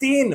3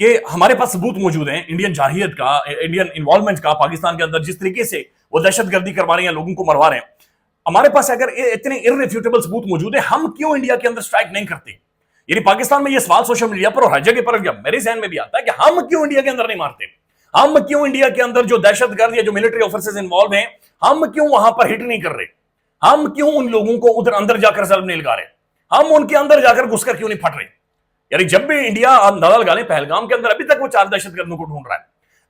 کہ ہمارے پاس ثبوت موجود ہیں انڈین جارحیت کا, انڈین انوالومنٹ کا پاکستان کے اندر, جس طریقے سے وہ دہشت گردی کروا رہے ہیں, لوگوں کو مروا رہے ہیں. ہمارے پاس اگر اتنے irrefutable ثبوت موجود ہیں, ہم کیوں انڈیا کے اندر سٹرائک نہیں کرتے؟ یعنی پاکستان میں یہ سوال سوشل میڈیا پر اور ہر جگہ پر میرے ذہن میں بھی آتا ہے کہ ہم کیوں انڈیا کے اندر نہیں مارتے؟ ہم کیوں انڈیا کے اندر جو دہشت گرد یا جو ملٹری آفیسرز انوالو ہیں, ہم کیوں وہاں پر ہٹ نہیں کر رہے؟ ہم کیوں ان لوگوں کو ادھر اندر جا کر ضرب نہیں لگا رہے؟ ہم ان کے اندر جا کر گھس کر کیوں نہیں پھٹ رہے؟ یعنی جب بھی انڈیا اندازہ لگا لیں, پہلگام کے اندر ابھی تک وہ 4 دہشت گردوں کو ڈھونڈ رہا ہے.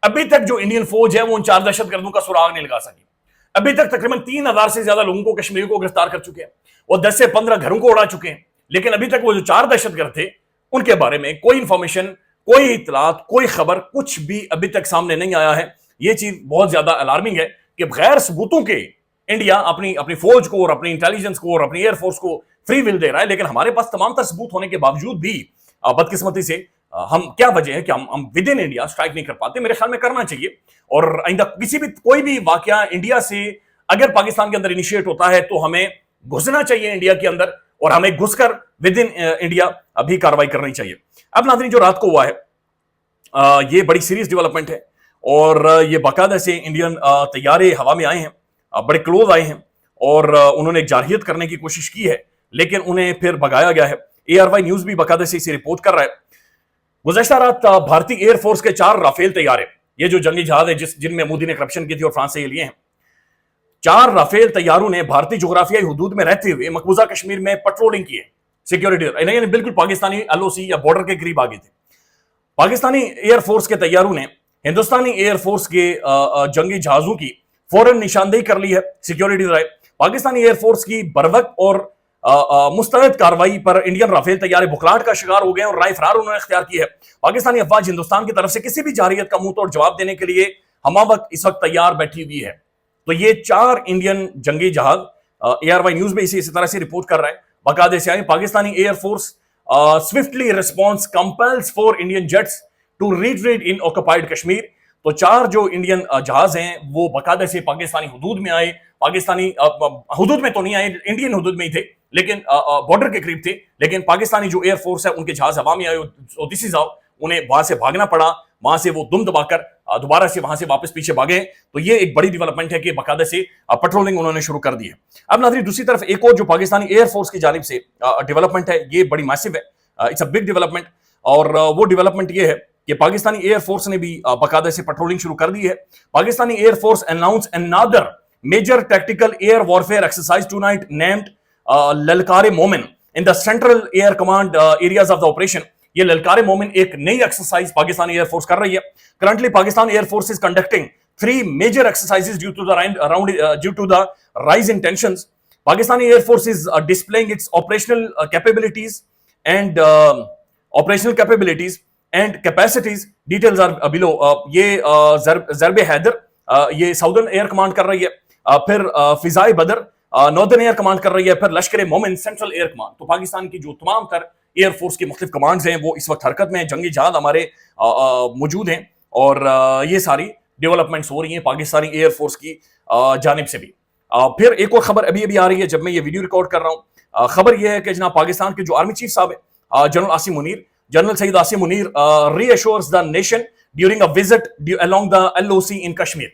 ابھی تک جو انڈین فوج ہے وہ ان 4 دہشت گردوں کا سراغ نہیں لگا سکی. ابھی تک تقریباً 3000 سے زیادہ لوگوں کو, کشمیری کو گرفتار کر چکے ہیں, وہ 10 سے 15 گھروں کو اڑا چکے ہیں. لیکن ابھی تک وہ جو 4 دہشت گرد تھے ان کے بارے میں کوئی انفارمیشن, کوئی اطلاعات, کوئی خبر, کچھ بھی ابھی تک سامنے نہیں آیا ہے. یہ چیز بہت زیادہ الارمنگ ہے کہ بغیر ثبوتوں کے انڈیا اپنی فوج کو اور اپنی انٹیلیجنس کو اور اپنی ایئر فورس کو فری ول دے رہا ہے. لیکن ہمارے پاس تمام تر ثبوت ہونے کے باوجود بھی بدقسمتی سے ہم, کیا وجہ ہے کہ ہم ود ان انڈیا سٹرائک نہیں کر پاتے؟ میرے خیال میں کرنا چاہیے. اور آئندہ کوئی بھی واقعہ انڈیا سے اگر پاکستان کے اندر انیشیٹ ہوتا ہے تو ہمیں گھسنا چاہیے انڈیا کے اندر, اور ہمیں گھس کر ود ان انڈیا ابھی کاروائی کرنی چاہیے. اب ناظرین, جو رات کو ہوا ہے یہ بڑی سیریس ڈیولپمنٹ ہے, اور یہ باقاعدہ سے انڈین طیارے ہوا میں آئے ہیں, بڑے کلوز آئے ہیں, اور انہوں نے جارحیت کرنے کی کوشش کی ہے, لیکن انہیں پھر بھگایا گیا ہے. ARY نیوز بھی باقاعدہ سے اسے رپورٹ کر رہا ہے. گزشتہ رات بھارتی ایئر فورس کے 4 رافیل طیارے, یہ جو جنگی جہاز ہے جن میں مودی نے کرپشن کی تھی اور فرانس سے یہ لیے ہیں, 4 رافیل طیاروں نے بھارتی جغرافیائی حدود میں رہتے ہوئے مقبوضہ کشمیر میں پیٹرولنگ کی ہے. سیکیورٹی, یعنی بالکل پاکستانی LOC یا بارڈر کے قریب آگے تھے. پاکستانی ایئر فورس کے طیاروں نے ہندوستانی ایئر فورس کے جنگی جہازوں کی فوراً نشاندہی کر لی ہے. سیکیورٹی رائے پاکستانی ایئر فورس کی بروقت اور مستعد کاروائی پر انڈین رافیل طیارے بکھلاہٹ کا شکار ہو گئے اور راہ فرار انہوں نے اختیار کی ہے. پاکستانی افواج ہندوستان کی طرف سے کسی بھی جارحیت کا منہ توڑ جواب دینے کے لیے ہمہ وقت اس وقت تیار بیٹھی ہوئی ہے. تو یہ 4 انڈین جنگی جہاز, ARY نیوز میں اسی طرح سے رپورٹ کر رہا ہے باقاعدہ سے آئے. Pakistani air force swiftly response compels 4 Indian jets to retreat in occupied Kashmir. تو 4 جو انڈین جہاز ہیں وہ باقاعدہ سے پاکستانی حدود میں آئے. پاکستانی حدود میں تو نہیں آئے, انڈین حدود میں ہی تھے, لیکن بارڈر کے قریب تھے. لیکن پاکستانی جو ایئر فورس ہے ان کے جہاز ہوا میں آئے, دس از ہاؤ انہیں وہاں سے بھاگنا پڑا. وہاں سے وہ دم دبا کر دوبارہ سے وہاں سے واپس پیچھے بھاگے. تو یہ ایک بڑی ڈیولپمنٹ ہے کہ باقاعدہ سے پیٹرولنگ انہوں نے شروع کر دی ہے. اب ناظرین, دوسری طرف ایک اور جو پاکستانی ایئر فورس کی جانب سے ڈیولپمنٹ ہے, یہ بڑی میسو ہے, اٹس اے بگ ڈیولپمنٹ. اور وہ ڈیولپمنٹ یہ ہے کہ پاکستانی ایئر فورس نے بھی باقاعدہ سے پیٹرولنگ شروع کر دی ہے. Pakistani air force announce another major tactical air warfare exercise tonight named للکار مومن in the central air command areas of the operation. یہ للکار مومن ایک نئی ایکسرسائز پاکستانی ایئر فورس کر رہی ہے. Currently Pakistan air force is conducting 3 major exercises due to the rise in tensions. Pakistani Air Force is displaying its operational capabilities and capacities. Details are below. یہ ضرب حیدر یہ ساؤدرن ایئر کمانڈ کر رہی ہے, پھر فضائے بدر ناردرن ایئر کمانڈ کر رہی ہے, پھر لشکر مومن سینٹرل ایئر کمانڈ. تو پاکستان کی جو تمام تر ایئر فورس کی مختلف کمانڈز ہیں وہ اس وقت حرکت میں ہیں. جنگی جہاز ہمارے موجود ہیں, اور یہ ساری ڈیولپمنٹس ہو رہی ہیں پاکستانی ایئر فورس کی جانب سے بھی. پھر ایک اور خبر ابھی آ رہی ہے جب میں یہ ویڈیو ریکارڈ کر رہا ہوں. خبر یہ ہے کہ جناب پاکستان کے جو آرمی چیف صاحب ہیں general Syed Asim Munir reassures the nation during a visit along the LOC in Kashmir.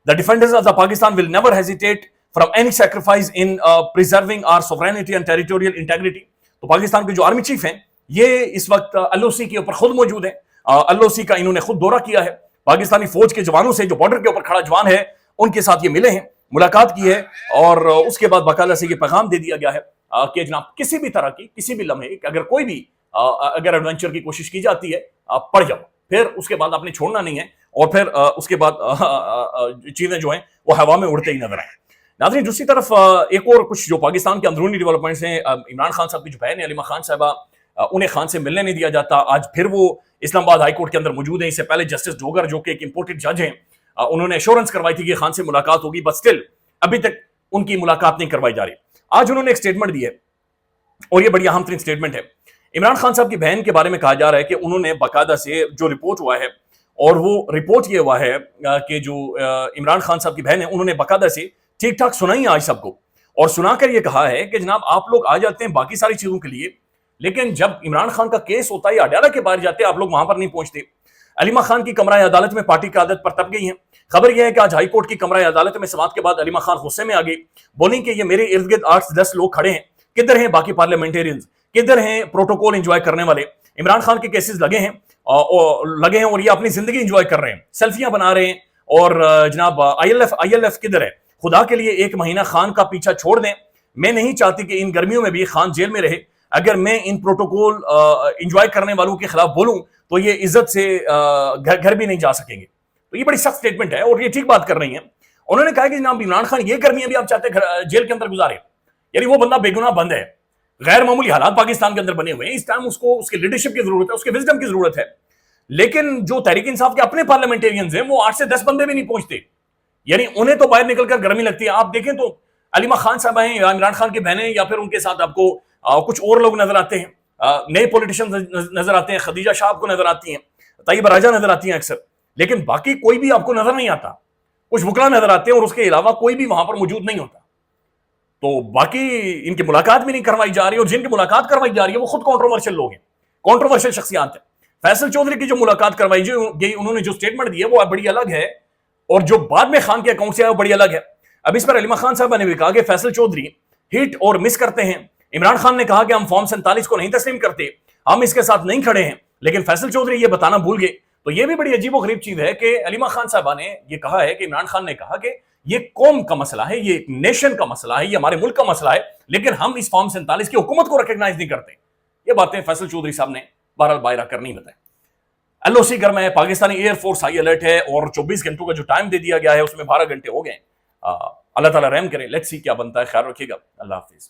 The defenders of the Pakistan will never hesitate from any sacrifice in preserving our sovereignty and territorial integrity. تو پاکستان کے جو army chief ہیں یہ اس وقت LOC کے اوپر خود موجود ہیں. LOC کا انہوں نے خود دورہ کیا ہے. پاکستانی فوج کے جوانوں سے, جو بارڈر کے اوپر کھڑا جوان ہے, ان کے ساتھ یہ ملے ہیں, ملاقات کی ہے, اور اس کے بعد باقاعدہ سے یہ پیغام دے دیا گیا ہے کہ جناب کسی بھی طرح کی کسی بھی لمحے اگر کوئی بھی اگر ایڈونچر کی کوشش کی جاتی ہے پڑ جاؤ, پھر اس کے بعد آپ نے چھوڑنا نہیں ہے, اور پھر اس کے بعد چیزیں جو ہیں وہ ہوا میں اڑتے ہی نظر آئیں. ناظرین, دوسری طرف ایک اور کچھ جو پاکستان کے اندرونی ڈیولپمنٹس ہیں, عمران خان صاحب کی جو بہن ہے علیمہ خان صاحبہ, انہیں خان سے ملنے نہیں دیا جاتا. آج پھر وہ اسلام آباد ہائی کورٹ کے اندر موجود ہیں. اس سے پہلے جسٹس ڈوگر جو کہ ایک امپورٹڈ جج ہیں, انہوں نے ایشورنس کروائی تھی کہ خان سے ملاقات ہوگی, بٹ اسٹل ابھی تک ان کی ملاقات نہیں کروائی جا رہی. آج انہوں نے ایک اسٹیٹمنٹ دی ہے, اور یہ بڑی اہم ترین اسٹیٹمنٹ ہے. عمران خان صاحب کی بہن کے بارے میں کہا جا رہا ہے کہ انہوں نے باقاعدہ سے جو رپورٹ ہوا ہے, اور وہ رپورٹ یہ ہوا ہے کہ جو عمران خان صاحب کی بہن ہے انہوں نے باقاعدہ سے ٹھیک ٹھاک سنائی آج سب کو, اور سنا کر یہ کہا ہے کہ جناب آپ لوگ آ جاتے ہیں باقی ساری چیزوں کے لیے, لیکن جب عمران خان کا کیس ہوتا ہے یا اڈیالہ کے باہر جاتے ہیں آپ لوگ وہاں پر نہیں پہنچتے. علیمہ خان کی کمرہ عدالت میں پارٹی قیادت پر تپ گئی ہیں. خبر یہ ہے کہ آج ہائی کورٹ کی کمرہ عدالت میں سماعت کے بعد علیمہ خان غصے میں آ گئی, بولیں کہ یہ میرے ارد گرد 8-10 لوگ کھڑے ہیں, کدھر ہیں باقی پارلیمنٹیرینز, کدھر ہیں پروٹوکول انجوائے کرنے والے. عمران خان کے کیسز لگے ہیں اور یہ اپنی زندگی انجوائے کر رہے ہیں, سیلفیاں بنا رہے ہیں. اور جناب آئی ایل ایف کدھر ہے؟ خدا کے لیے 1 مہینہ خان کا پیچھا چھوڑ دیں. میں نہیں چاہتی کہ ان گرمیوں میں بھی خان جیل میں رہے. اگر میں ان پروٹوکول انجوائے کرنے والوں کے خلاف بولوں تو یہ عزت سے گھر بھی نہیں جا سکیں گے. تو یہ بڑی سخت سٹیٹمنٹ ہے اور یہ ٹھیک بات کر رہی ہیں. انہوں نے کہا کہ جناب عمران خان یہ گرمیاں بھی آپ چاہتے ہیں جیل کے اندر گزارے, یعنی وہ بندہ بے گناہ بند ہے. غیر معمولی حالات پاکستان کے اندر بنے ہوئے ہیں اس ٹائم, اس کو اس کے لیڈرشپ کی ضرورت ہے, اس کے وزڈم کی ضرورت ہے. لیکن جو تحریک انصاف کے اپنے پارلیمنٹیرینز ہیں وہ 8 سے 10 بندے بھی نہیں پہنچتے, یعنی انہیں تو باہر نکل کر گرمی لگتی ہے. آپ دیکھیں تو علیمہ خان صاحبہ ہیں یا عمران خان کی بہنیں یا پھر ان کے ساتھ آپ کو کچھ اور لوگ نظر آتے ہیں, نئے پولیٹیشن نظر آتے ہیں, خدیجہ شاہ آپ کو نظر آتی ہیں, طیبہ راجہ نظر آتی ہیں اکثر, لیکن باقی کوئی بھی آپ کو نظر نہیں آتا. کچھ وکلا نظر آتے ہیں اور اس کے علاوہ کوئی بھی وہاں پر موجود نہیں ہوتا. تو باقی ان کی ملاقات بھی نہیں کروائی جا رہی, اور جن کی ملاقات کروائی جا رہی ہے وہ خود کنٹروورشل لوگ ہیں, کنٹروورشل شخصیات ہیں. فیصل چودھری کی جو ملاقات کروائی گئی, انہوں نے جو سٹیٹمنٹ دی ہے وہ بڑی الگ ہے, اور جو بعد میں خان کے اکاؤنٹ سے آیا وہ بڑی الگ ہے. اب اس پر علیمہ خان صاحبہ نے بھی کہا کہ فیصل چودھری ہٹ اور مس کرتے ہیں. عمران خان نے کہا کہ ہم فارم 47 کو نہیں تسلیم کرتے, ہم اس کے ساتھ نہیں کھڑے ہیں, لیکن فیصل چودھری یہ بتانا بھول گئے. تو یہ بھی بڑی عجیب و غریب چیز ہے کہ علیمہ خان صاحبہ نے یہ کہا ہے کہ عمران خان نے کہا کہ یہ قوم کا مسئلہ ہے, یہ نیشن کا مسئلہ ہے, یہ ہمارے ملک کا مسئلہ ہے, لیکن ہم اس فارم 47 کی حکومت کو ریکگنائز نہیں کرتے. یہ باتیں فیصل چودھری صاحب نے بہرحال باہر کر نہیں بتائیں. ایل او سی گرم ہے, Pakistani air force high alert ہے, اور 24 گھنٹوں کا جو ٹائم دے دیا گیا ہے اس میں 12 گھنٹے ہو گئے. اللہ تعالیٰ رحم کرے. لیٹس سی کیا بنتا ہے. خیال رکھیے گا. اللہ حافظ.